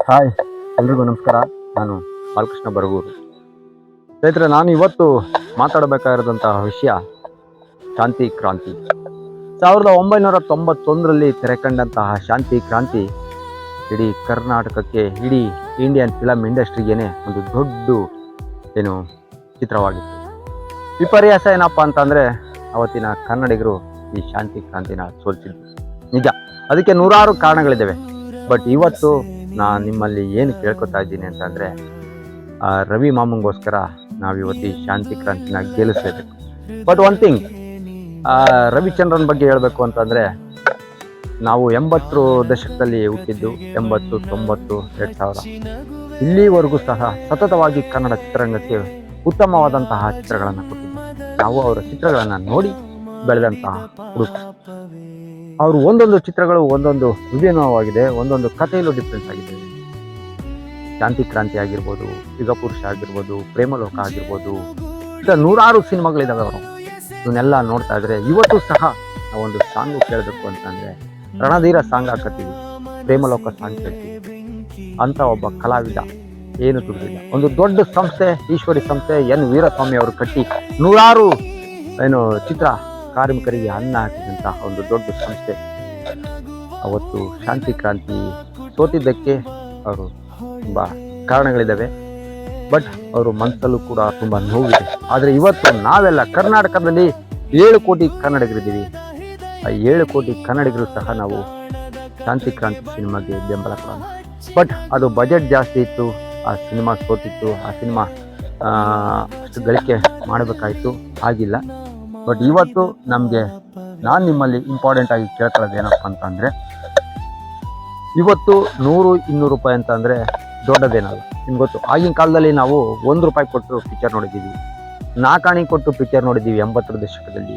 Hi, ಎಲ್ರಿಗೂ ನಮಸ್ಕಾರ. ನಾನು ಬಾಲಕೃಷ್ಣ ಬರಗೂರು. ಸ್ನೇಹಿತರೆ, ನಾನು ಇವತ್ತು ಮಾತಾಡಬೇಕಾಗಿರೋದಂತಹ ವಿಷಯ ಶಾಂತಿ ಕ್ರಾಂತಿ. 1991ರಲ್ಲಿ ತೆರೆಕಂಡಂತಹ ಶಾಂತಿ ಕ್ರಾಂತಿ ಇಡೀ ಕರ್ನಾಟಕಕ್ಕೆ, ಇಡೀ ಇಂಡಿಯನ್ ಫಿಲಮ್ ಇಂಡಸ್ಟ್ರಿಗೇನೆ ಒಂದು ದೊಡ್ಡ ಚಿತ್ರವಾಗಿತ್ತು. ವಿಪರ್ಯಾಸ ಏನಪ್ಪ ಅಂತಂದರೆ, ಅವತ್ತಿನ ಕನ್ನಡಿಗರು ಈ ಶಾಂತಿ ಕ್ರಾಂತಿನ ಸೋಲಿಸಿದ್ರು. ನಿಜ, ಅದಕ್ಕೆ ನೂರಾರು ಕಾರಣಗಳಿದ್ದಾವೆ. ಬಟ್ ಇವತ್ತು ನಾನು ನಿಮ್ಮಲ್ಲಿ ಏನು ಕೇಳ್ಕೊತಾ ಇದ್ದೀನಿ ಅಂತಂದರೆ, ರವಿ ಮಾಮಂಗೋಸ್ಕರ ನಾವಿವತ್ತು ಈ ಶಾಂತಿ ಕ್ರಾಂತಿನ ಗೆಲ್ಲಿಸಲೇಬೇಕು. ಬಟ್ ಒನ್ ಥಿಂಗ್, ರವಿಚಂದ್ರನ್ ಬಗ್ಗೆ ಹೇಳಬೇಕು ಅಂತಂದರೆ, ನಾವು 80 ದಶಕದಲ್ಲಿ ಹುಟ್ಟಿದ್ದು, 80, 90, 2000 ಇಲ್ಲಿವರೆಗೂ ಸಹ ಸತತವಾಗಿ ಕನ್ನಡ ಚಿತ್ರರಂಗಕ್ಕೆ ಉತ್ತಮವಾದಂತಹ ಚಿತ್ರಗಳನ್ನು ಕೊಟ್ಟಿದ್ದು. ನಾವು ಅವರ ಚಿತ್ರಗಳನ್ನು ನೋಡಿ ಬೆಳೆದಂತಹ ಹುಡುಗ. ಅವರು ಒಂದೊಂದು ಚಿತ್ರಗಳು ಒಂದೊಂದು ವಿಭಿನ್ನವಾಗಿದೆ, ಒಂದೊಂದು ಕಥೆಯಲ್ಲೂ ಡಿಫ್ರೆನ್ಸ್ ಆಗಿದೆ. ಶಾಂತಿ ಕ್ರಾಂತಿ ಆಗಿರ್ಬೋದು, ಯುಗಪುರುಷ ಆಗಿರ್ಬೋದು, ಪ್ರೇಮಲೋಕ ಆಗಿರ್ಬೋದು, ನೂರಾರು ಸಿನಿಮಾಗಳಿದ್ದಾವೆ. ಅವರು ಇವನ್ನೆಲ್ಲ ನೋಡ್ತಾ ಇದ್ರೆ ಇವತ್ತು ಸಹ ನಾವೊಂದು ಸಾಂಗು ಕೇಳಬೇಕು ಅಂತಂದರೆ ರಣಧೀರ ಸಾಂಗ್ ಹಾಕತ್ತೀವಿ, ಪ್ರೇಮಲೋಕ ಸಾಂಗ್ ಕೇಳ್ತೀವಿ. ಅಂತ ಒಬ್ಬ ಕಲಾವಿದ ಏನು ದುಡ್ಡಿಲ್ಲ. ಒಂದು ದೊಡ್ಡ ಸಂಸ್ಥೆ, ಈಶ್ವರಿ ಸಂಸ್ಥೆ, ಎನ್ ವೀರಸ್ವಾಮಿ ಅವರು ಕಟ್ಟಿ ನೂರಾರು ಚಿತ್ರ ಕಾರ್ಮಿಕರಿಗೆ ಅನ್ನ ಹಾಕಿದಂತಹ ಒಂದು ದೊಡ್ಡ ಸಂಸ್ಥೆ ಅವತ್ತು ಶಾಂತಿ ಕ್ರಾಂತಿ ಸೋತಿದ್ದಕ್ಕೆ ಅವರು ತುಂಬ ಕಾರಣಗಳಿದ್ದಾವೆ. ಬಟ್ ಅವರು ಮನಸ್ಸಲ್ಲೂ ಕೂಡ ತುಂಬ ನೋವಿದೆ. ಆದರೆ ಇವತ್ತು ನಾವೆಲ್ಲ ಕರ್ನಾಟಕದಲ್ಲಿ 7 ಕೋಟಿ ಕನ್ನಡಿಗರಿದ್ದೀವಿ. ಆ 7 ಕೋಟಿ ಕನ್ನಡಿಗರು ಸಹ ನಾವು ಶಾಂತಿ ಕ್ರಾಂತಿ ಸಿನಿಮಾಗೆ ಬೆಂಬಲ ಕೊಡೋಣ. ಬಟ್ ಅದು ಬಜೆಟ್ ಜಾಸ್ತಿ ಇತ್ತು, ಆ ಸಿನಿಮಾ ಸೋತಿತ್ತು, ಆ ಸಿನಿಮಾ ಅಷ್ಟು ಗಳಿಕೆ ಮಾಡಬೇಕಾಯಿತು, ಆಗಿಲ್ಲ. ಬಟ್ ಇವತ್ತು ನಾನು ನಿಮ್ಮಲ್ಲಿ ಇಂಪಾರ್ಟೆಂಟ್ ಆಗಿ ಕೇಳ್ಕೊಳ್ಳೋದು ಏನಪ್ಪ ಅಂತಂದರೆ, ಇವತ್ತು 100-200 ರೂಪಾಯಿ ಅಂತಂದರೆ ದೊಡ್ಡದೇನಲ್ಲ. ನಿಮ್ಗೆ ಗೊತ್ತು, ಆಗಿನ ಕಾಲದಲ್ಲಿ ನಾವು 1 ರೂಪಾಯಿ ಕೊಟ್ಟು ಪಿಕ್ಚರ್ ನೋಡಿದ್ದೀವಿ, 4 ಆಣೆ ಕೊಟ್ಟು ಪಿಕ್ಚರ್ ನೋಡಿದ್ದೀವಿ. 80 ದಶಕದಲ್ಲಿ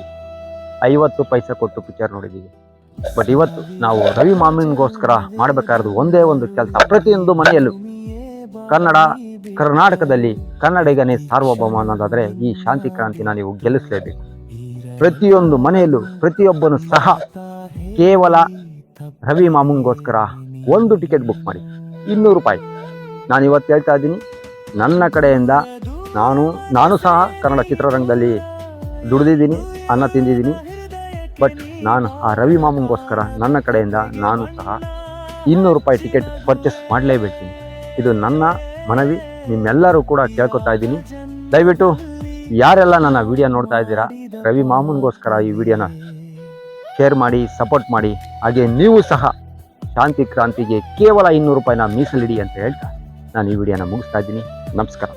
50 ಪೈಸೆ ಕೊಟ್ಟು ಪಿಕ್ಚರ್ ನೋಡಿದ್ದೀವಿ. ಬಟ್ ಇವತ್ತು ನಾವು ರವಿ ಮಾಮನಿಗೋಸ್ಕರ ಮಾಡಬೇಕಾಗಿರೋದು ಒಂದೇ ಒಂದು ಕೆಲಸ. ಪ್ರತಿಯೊಂದು ಮನೆಯಲ್ಲೂ ಕರ್ನಾಟಕದಲ್ಲಿ ಕನ್ನಡಿಗನೇ ಸಾರ್ವಭೌಮ ಅನ್ನೋದಾದರೆ ಈ ಶಾಂತಿ ಕ್ರಾಂತಿನ ನೀವು ಗೆಲ್ಲಿಸಲೇಬೇಕು. ಪ್ರತಿಯೊಂದು ಮನೆಯಲ್ಲೂ ಪ್ರತಿಯೊಬ್ಬನು ಸಹ ಕೇವಲ ರವಿ ಮಾಮಂಗೋಸ್ಕರ ಒಂದು ಟಿಕೆಟ್ ಬುಕ್ ಮಾಡಿ, 200 ರೂಪಾಯಿ. ನಾನು ಇವತ್ತು ಹೇಳ್ತಾ ಇದ್ದೀನಿ, ನನ್ನ ಕಡೆಯಿಂದ ನಾನು ಸಹ ಕನ್ನಡ ಚಿತ್ರರಂಗದಲ್ಲಿ ದುಡಿದಿದ್ದೀನಿ, ಅನ್ನ ತಿಂದಿದ್ದೀನಿ. ಬಟ್ ನಾನು ಆ ರವಿ ಮಾಮಂಗೋಸ್ಕರ ನನ್ನ ಕಡೆಯಿಂದ ನಾನು ಸಹ 200 ರೂಪಾಯಿ ಟಿಕೆಟ್ ಪರ್ಚೇಸ್ ಮಾಡಲೇಬೇಕು. ಇದು ನನ್ನ ಮನವಿ, ನಿಮ್ಮೆಲ್ಲರೂ ಕೂಡ ಕೇಳ್ಕೊತಾ ಇದ್ದೀನಿ. ದಯವಿಟ್ಟು ಯಾರೆಲ್ಲ ನನ್ನ ವಿಡಿಯೋ ನೋಡ್ತಾ ಇದ್ದೀರಾ, ರವಿ ಮಾಮನ್ಗೋಸ್ಕರ ಈ ವಿಡಿಯೋನ ಶೇರ್ ಮಾಡಿ, ಸಪೋರ್ಟ್ ಮಾಡಿ. ಹಾಗೆ ನೀವು ಸಹ ಶಾಂತಿ ಕ್ರಾಂತಿಗೆ ಕೇವಲ 200 ರೂಪಾಯಿನ ಮೀಸಲಿಡಿ ಅಂತ ಹೇಳ್ತಾ ನಾನು ಈ ವಿಡಿಯೋನ ಮುಗಿಸ್ತಾ ಇದ್ದೀನಿ. ನಮಸ್ಕಾರ.